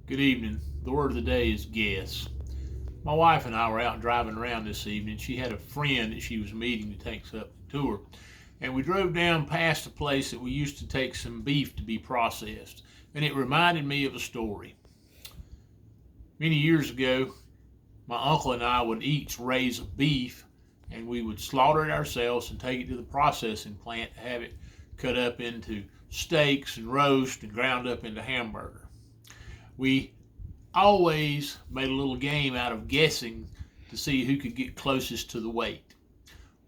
Good evening. The word of the day is guess. My wife and I were out driving around this evening. She had a friend that she was meeting to take us up the tour. And we drove down past a place that we used to take some beef to be processed. And it reminded me of a story. Many years ago, my uncle and I would each raise a beef and we would slaughter it ourselves and take it to the processing plant to have it cut up into steaks and roast and ground up into hamburger. We always made a little game out of guessing to see who could get closest to the weight.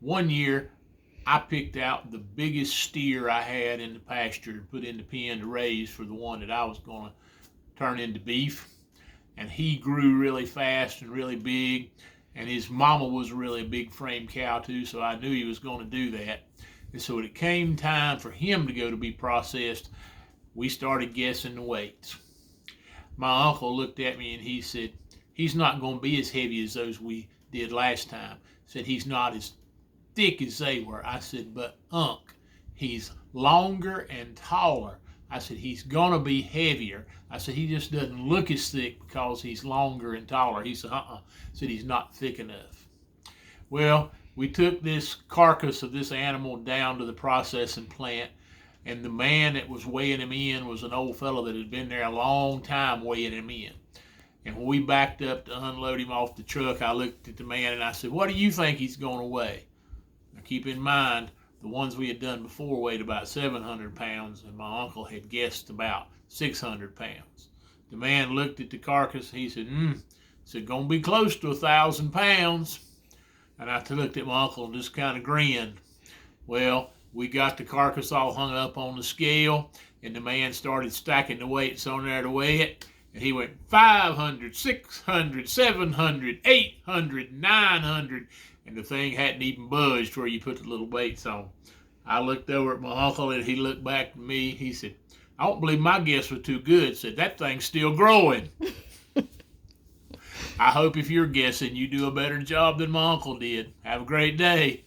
One year, I picked out the biggest steer I had in the pasture to put in the pen to raise for the one that I was going to turn into beef. And he grew really fast and really big. And his mama was a really big frame cow too, so I knew he was going to do that. And so when it came time for him to go to be processed, we started guessing the weights. My uncle looked at me and he said, he's not going to be as heavy as those we did last time. Said he's not as thick as they were. I said, but Unc, he's longer and taller. I said, he's going to be heavier. I said, he just doesn't look as thick because he's longer and taller. He said, said he's not thick enough. Well, we took this carcass of this animal down to the processing plant, and the man that was weighing him in was an old fellow that had been there a long time weighing him in. And when we backed up to unload him off the truck, I looked at the man and I said, what do you think he's going to weigh? Now keep in mind, the ones we had done before weighed about 700 pounds, and my uncle had guessed about 600 pounds. The man looked at the carcass. He said, going to be close to 1,000 pounds. And I looked at my uncle and just kind of grinned. Well, we got the carcass all hung up on the scale, and the man started stacking the weights on there to weigh it. And he went 500, 600, 700, 800, 900, and the thing hadn't even budged where you put the little weights on. I looked over at my uncle, and he looked back at me. He said, I don't believe my guess was too good. Said, that thing's still growing. I hope if you're guessing, you do a better job than my uncle did. Have a great day.